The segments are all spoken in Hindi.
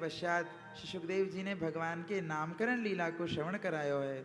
पश्चात श्री सुखदेव जी ने भगवान के नामकरण लीला को श्रवण करायो है।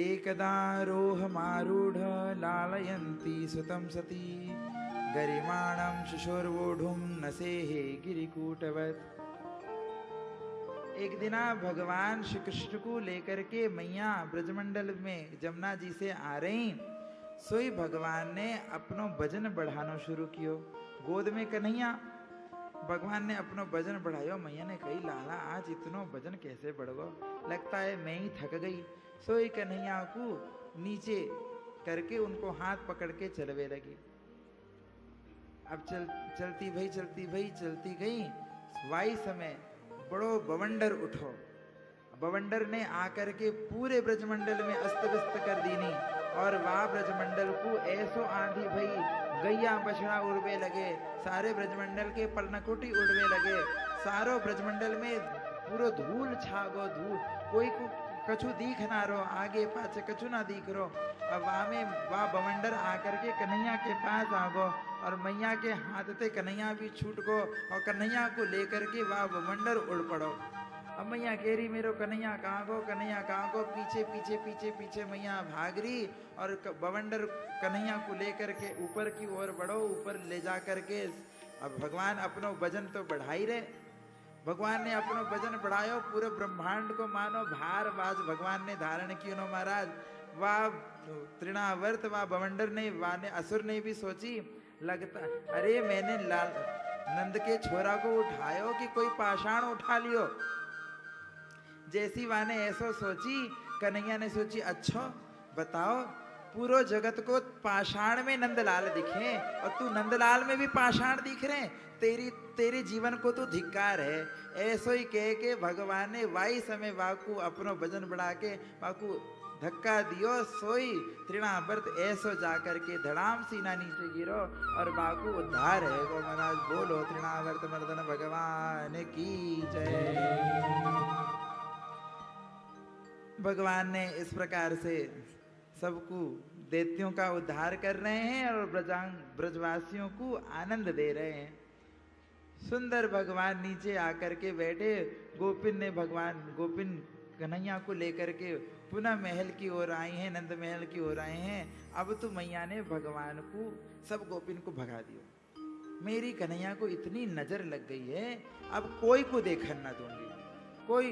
एकदा रोहमारूढ़ लालयन्ती सुतं सती गरिमाणं शिशोर्वोढुं नसेहे गिरिकूटवत्। एक दिना भगवान श्री कृष्ण को लेकर के मैया ब्रजमंडल में जमुना जी से आ रही, सोई भगवान ने अपनो भजन बढ़ाना शुरू कियो। गोद में कन्हैया, भगवान ने अपनो भजन बढ़ायो। मैया ने कही, लाला आज इतनो भजन कैसे बढ़गो, लगता है मैं ही थक गई। सोई कन्हैया को नीचे करके उनको हाथ पकड़ के चलवे लगी। अब चलती गई। वाई समय बड़ो बवंडर उठो। बवंडर ने आकर के पूरे ब्रजमंडल में अस्त व्यस्त कर दीनी और वह ब्रजमंडल को ऐसो आंधी भई, गैया बछड़ा उड़वे लगे, सारे ब्रजमंडल के पर्णकुटी उड़वे लगे, सारो ब्रजमंडल में पूरो धूल छागो, धूल कोई को कछु दीख ना रो, आगे पाछे कछु ना दीख रो। अब वह बवंडर आकर के कन्हैया के पास आगो और मैया के हाथ से कन्हैया भी छूट गो और कन्हैया को लेकर के वह बवंडर उड़ पड़ो। अब मैया कह रही, मेरो कन्हैया कहाँ गो, पीछे मैया भाग रही और बवंडर कन्हैया को लेकर के ऊपर की ओर बढ़ो, ऊपर ले जा करके। अब भगवान अपनो वजन तो बढ़ाई रहे। भगवान ने अपनो वजन बढ़ायो, पूरे ब्रह्मांड को मानो भार बाज भगवान ने धारण कियो नो महाराज। वाह तृणावर्त वाह बवंडर ने असुर ने भी सोची, लगता अरे मैंने नंद के छोरा को उठायो कि कोई पाषाण उठा लियो। जैसी वाने ऐसो सोची, कन्हैया ने सोची, अच्छा बताओ पूरो जगत को पाषाण में नंदलाल दिखे और तू नंदलाल में भी पाषाण दिख रहे, तेरे जीवन को तो धिक्कार है। ऐसो ही कह के भगवान ने वाई समय वाकू अपनो वजन बढ़ा के वाकू धक्का दियो। सोई तृणावर्त ऐसो जाकर के धड़ाम सीना नीचे गिरो और बाकू उद्धार है गो महाराज। बोलो तृणावर्त मर्दन भगवान की जय। भगवान ने इस प्रकार से सबको दैत्यों का उद्धार कर रहे हैं और ब्रजवासियों को आनंद दे रहे हैं। सुंदर भगवान नीचे आकर के बैठे। गोपिन कन्हैया को लेकर के पुनः महल की ओर आई हैं, नंद महल की ओर आए हैं। अब तो मैया ने भगवान को सब गोपिन को भगा दियो। मेरी कन्हैया को इतनी नजर लग गई है, अब कोई को देखन ना दूंगी, कोई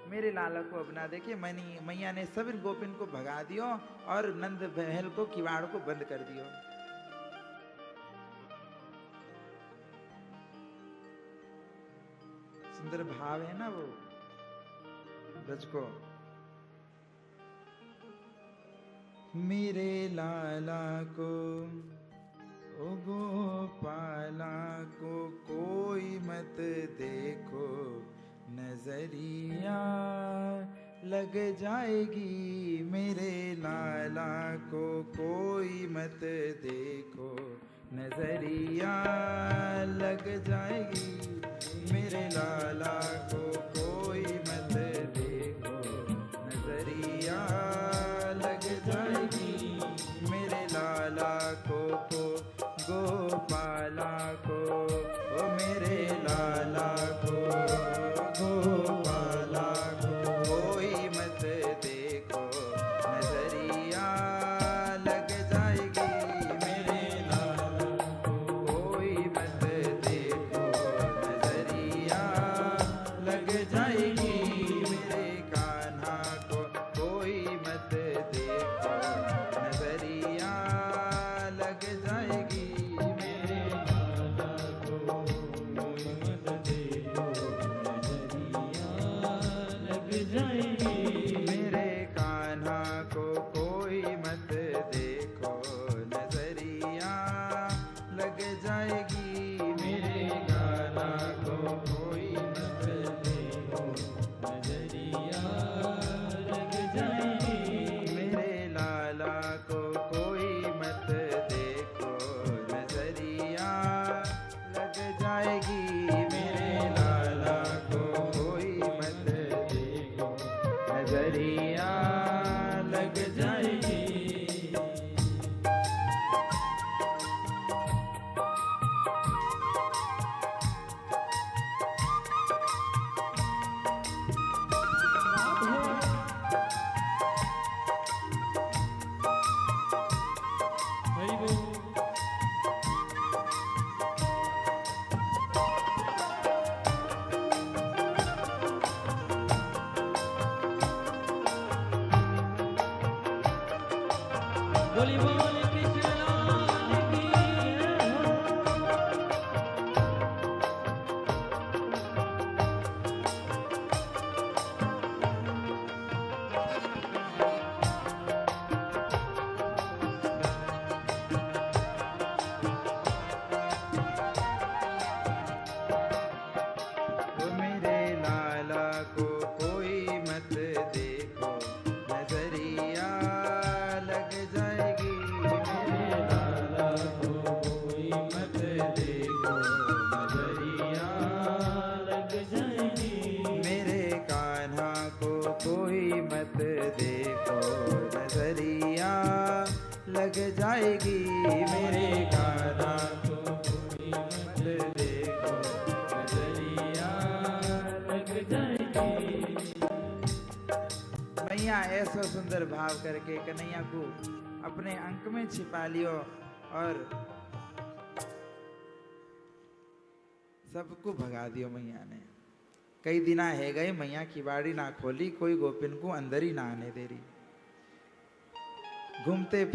मेरे लाला को अब ना देखे। मैया ने सब गोपिन को भगा दियो और नंद महल को किवाड़ को बंद कर दियो। सुंदर भाव है ना वो ब्रज को। मेरे लाला को ओ गोपाला को कोई मत देखो, नजरिया लग जाएगी। मेरे लाला को कोई मत देखो, नजरिया लग जाएगी। मेरे लाला को कोई मत देखो, नजरिया लग जाएगी। मेरे लाला को गोपाला को, ओ मेरे लाला को गोपाला को कोई मत देखो, नजरिया लग जाएगी। मेरे लाला को कोई मत देखो, नजरिया लग जाएगी। मेरे कान्हा को कोई मत देखो, नजरिया लग जाएगी। मेरे लाला को कोई मत देखो, नजरिया जाएगी, मेरे गाना को मत देखो, नजरिया लग जाएगी। मैया ऐसा सुंदर भाव करके कन्हैया को अपने अंक में छिपा लियो और सबको भगा दियो मैया ने। कई दिना है गए मैया की बाड़ी ना खोली, कोई गोपिन को अंदर ही ना आने दे रही। घूमते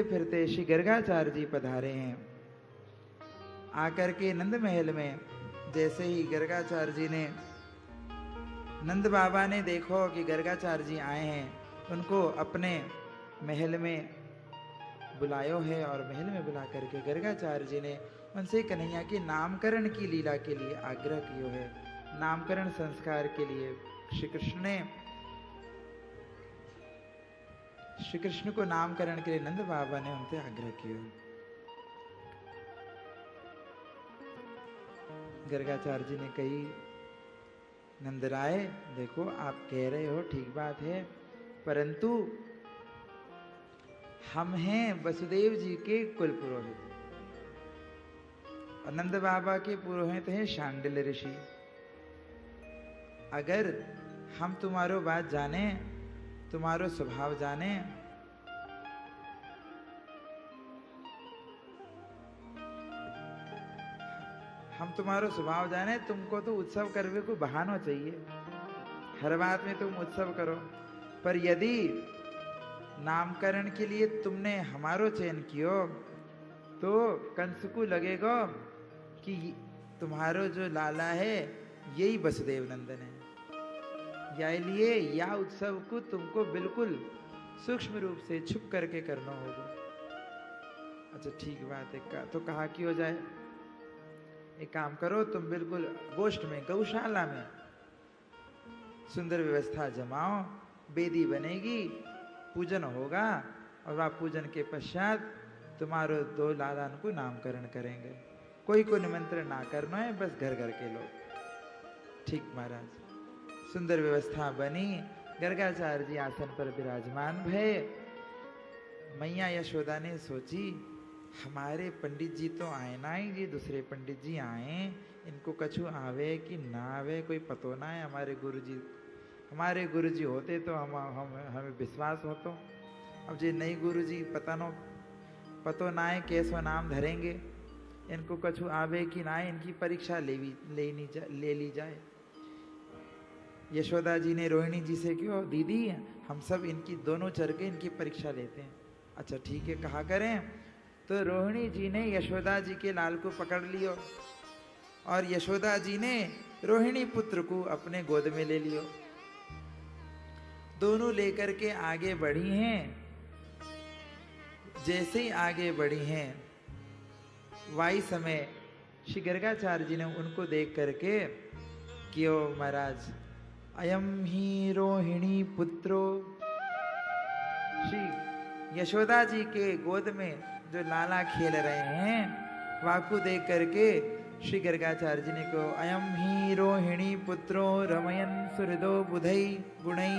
फिरते श्री गर्गाचार्य जी पधारे हैं। आकर के नंद महल में जैसे ही गर्गाचार्य जी ने, नंद बाबा ने देखो कि गर्गाचार्य जी आए हैं, उनको अपने महल में बुलायो है और महल में बुला करके गर्गाचार्य जी ने उनसे कन्हैया के नामकरण की लीला के लिए आग्रह किया है। नामकरण संस्कार के लिए श्री कृष्ण को नामकरण के लिए नंद बाबा ने उनसे आग्रह किया। गर्गाचार्य जी ने कही, नंदराय देखो आप कह रहे हो ठीक बात है, परंतु हम हैं वसुदेव जी के कुल पुरोहित और नंद बाबा के पुरोहित हैं शांडिल ऋषि। अगर हम तुम्हारो बात जाने, तुम्हारो स्वभाव जाने, तुमको तो उत्सव करने को बहाना चाहिए, हर बात में तुम उत्सव करो। पर यदि नामकरण के लिए तुमने हमारो चयन कियो तो कंस को लगेगा कि तुम्हारो जो लाला है यही वसुदेव नंदन है। या लिए या उत्सव को तुमको बिल्कुल सूक्ष्म रूप से छुप करके करना होगा। अच्छा ठीक बात है, तो कहा कि हो जाए, एक काम करो, तुम बिल्कुल गोष्ठ में, गौशाला में सुंदर व्यवस्था जमाओ, वेदी बनेगी, पूजन होगा और वह पूजन के पश्चात तुम्हारो दो लालान को नामकरण करेंगे। कोई को निमंत्रण ना करना है, बस घर घर के लोग। ठीक महाराज। सुंदर व्यवस्था बनी, गर्गाचार्य जी आसन पर विराजमान भये। मैया यशोदा ने सोची, हमारे पंडित जी तो आए ना ही, ये दूसरे पंडित जी आए, इनको कछु आवे कि ना आवे कोई पतो ना है। हमारे गुरुजी होते तो हमें विश्वास होतो। अब जे नई गुरुजी पतो ना है कैसो नाम धरेंगे, इनको कछु आवे कि ना है, इनकी परीक्षा ले ली जाए। यशोदा जी ने रोहिणी जी से क्यों, दीदी हम सब इनकी दोनों चर के इनकी परीक्षा लेते हैं। अच्छा ठीक है, कहा करें। तो रोहिणी जी ने यशोदा जी के लाल को पकड़ लियो और यशोदा जी ने रोहिणी पुत्र को अपने गोद में ले लियो। दोनों लेकर के आगे बढ़ी हैं। जैसे ही आगे बढ़ी हैं, वाई समय श्री गर्गाचार्य जी ने उनको देख करके क्यों महाराज, अयम ही रोहिणी पुत्रो। श्री यशोदा जी के गोद में जो लाला खेल रहे हैं, वाकु देख करके श्री गर्गाचार्य जी ने कहो, अयम ही रोहिणी पुत्रो रमयन सुहृदो बुधई गुणई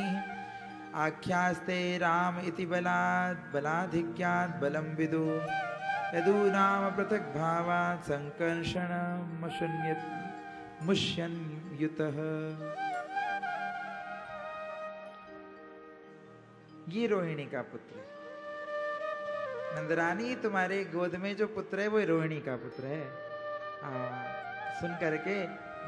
आख्यास्ते राम इति बलाधिक्यात् बलम विदु यदु नाम पृथक भावात् संकर्षण मुष्यन युतः। ये रोहिणी का पुत्र है। नंदरानी तुम्हारे गोद में जो पुत्र है वो रोहिणी का पुत्र है। सुन करके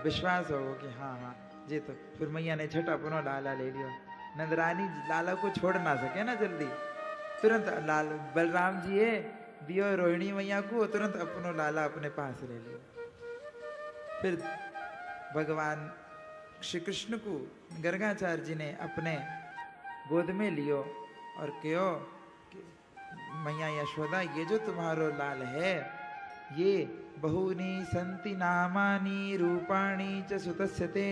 विश्वास होगा कि हाँ ये तो। फिर मैया ने झट अपनो लाला ले लियो। नंदरानी लाला को छोड़ ना सके ना जल्दी, तुरंत लाल बलराम जी है दियो रोहिणी मैया को, तुरंत अपनो लाला अपने पास ले लियो। फिर भगवान श्री कृष्ण को गर्गाचार्य जी ने अपने गोद में लियो और कहो, मैया यशोदा ये जो तुम्हारो लाल है, ये बहुनी संति नामानि रूपाणि च सुतस्यते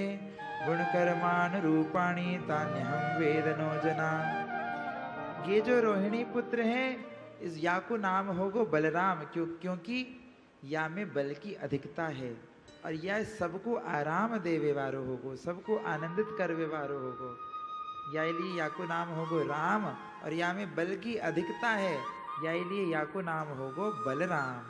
गुणकर्मान् रूपाणि तान्यहं वेदनो जना। ये जो रोहिणी पुत्र है, इस या को नाम होगो बलराम, क्योंकि या में बल की अधिकता है और यह सबको आराम देवे वारो होगो, सबको आनंदित करवे वारो होगो। या लिए याको नाम होगो राम, और या में बल की अधिकता है, या लिए याको नाम होगो बलराम।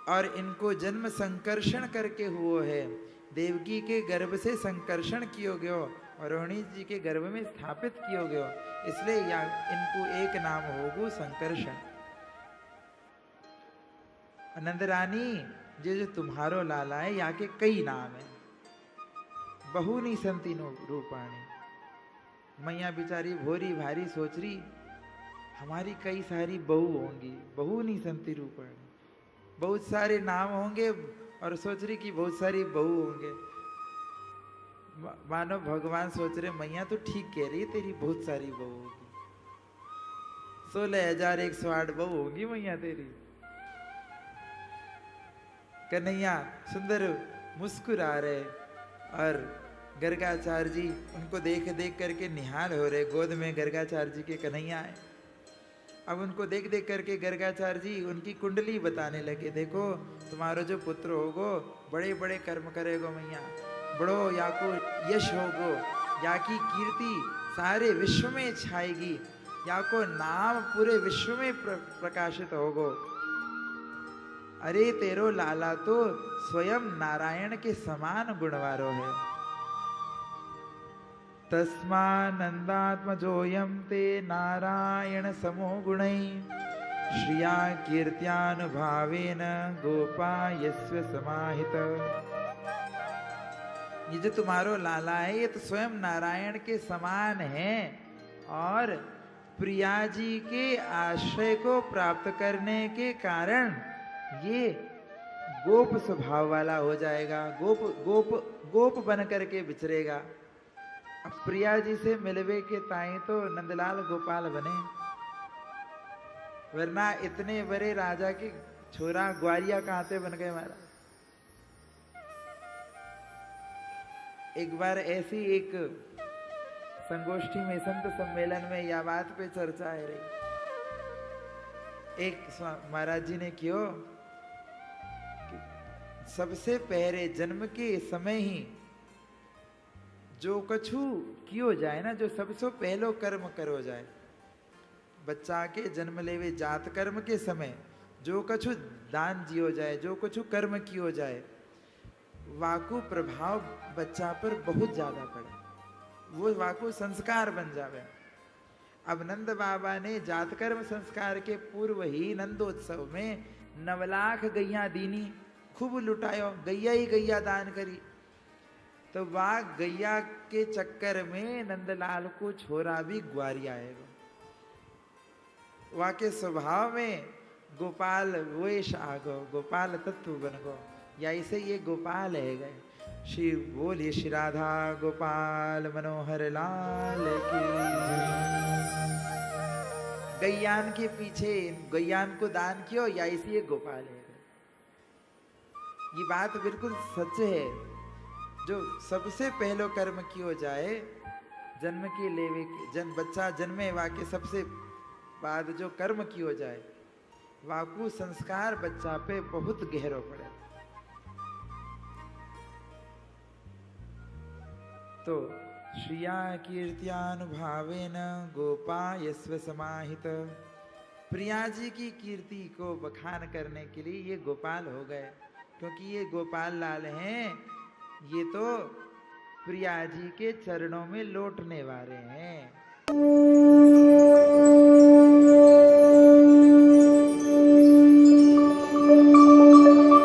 और इनको जन्म संकर्षण करके हुओ है, देवकी के गर्भ से संकर्षण कियो गयो और रोहिणी जी के गर्भ में स्थापित कियो गयो, इसलिए या इनको एक नाम होगो संकर्षण। नंद रानी जो तुम्हारो लाला है, या के कई नाम है, बहुनी संति रूपाणी। मैया बिचारी भोरी भारी सोच रही हमारी कई सारी बहू होंगी, बहुनी संति रूपाणी, बहुत सारे नाम होंगे, और सोच रही कि बहुत सारी बहू होंगे। मानो भगवान सोच रहे मैया तो ठीक कह रही है, तेरी बहुत सारी बहू होगी, 16,108 बहू होंगी मैया तेरी। कन्हैया सुंदर मुस्कुरा रहे और गर्गाचार्य जी उनको देख देख करके निहाल हो रहे। गोद में गर्गाचार्य जी के कन्हैया है। अब उनको देख देख करके गर्गाचार्य जी उनकी कुंडली बताने लगे, देखो तुम्हारा जो पुत्र होगो बड़े बड़े कर्म करेगो मैया, बड़ो या को यश होगो, या की कीर्ति सारे विश्व में छाएगी, या को नाम पूरे विश्व में प्रकाशित होगो। अरे तेरो लाला तो स्वयं नारायण के समान गुणवारो है। तस्मानंदात्मजोयम ते नारायण समो गुणै, श्रिया कीर्त्यानुभावेन गोपायस्व समाहित। ये जो तुम्हारो लाला है ये तो स्वयं नारायण के समान है, और प्रिया जी के आश्रय को प्राप्त करने के कारण ये गोप स्वभाव वाला हो जाएगा, गोप गोप गोप बन करके विचरेगा। अब प्रिया जी से मिलवे के ताई तो नंदलाल गोपाल बने, वरना इतने बड़े राजा के छोरा ग्वारिया कहां से बन गए महाराज। एक बार ऐसी एक संगोष्ठी में, संत सम्मेलन में यह बात पे चर्चा है रही। एक महाराज जी ने क्यों सबसे पहले जन्म के समय ही जो कछु कियो जाए ना, जो सबसे पहलो कर्म करो जाए, बच्चा के जन्म लेवे जात कर्म के समय जो कछु दान जियो जाए, जो कछु कर्म कियो जाए, वाकु प्रभाव बच्चा पर बहुत ज्यादा पड़े, वो वाकु संस्कार बन जावे। अब नंद बाबा ने जात कर्म संस्कार के पूर्व ही नंदोत्सव में 9 लाख गैया दीनी, खूब लुटायो, गैया ही गैया दान करी। तो वह गैया के चक्कर में नंदलाल को छोरा भी ग्वारिया आएगा। वह के स्वभाव में गोपाल वेश आ गो, गोपाल तत्व बन गो, या इसे ये गोपाल है गए। श्री बोलिए श्री राधा गोपाल मनोहर लाल की। गैयान के पीछे गैयान को दान कियो, या इसे ये गोपाल है। ये बात बिल्कुल सच है। जो सबसे पहलो कर्म कियो जाए, जन्म के लेवे के बच्चा जन्मे वाके सबसे बाद जो कर्म कियो जाए, वाकु संस्कार बच्चा पे बहुत गहरो पड़े। तो श्रिया कीर्त्यानुभावेन गोपायस्व समाहित। प्रिया जी की कीर्ति को बखान करने के लिए ये गोपाल हो गए, क्योंकि ये गोपाल लाल हैं, ये तो प्रिया जी के चरणों में लौटने वाले हैं।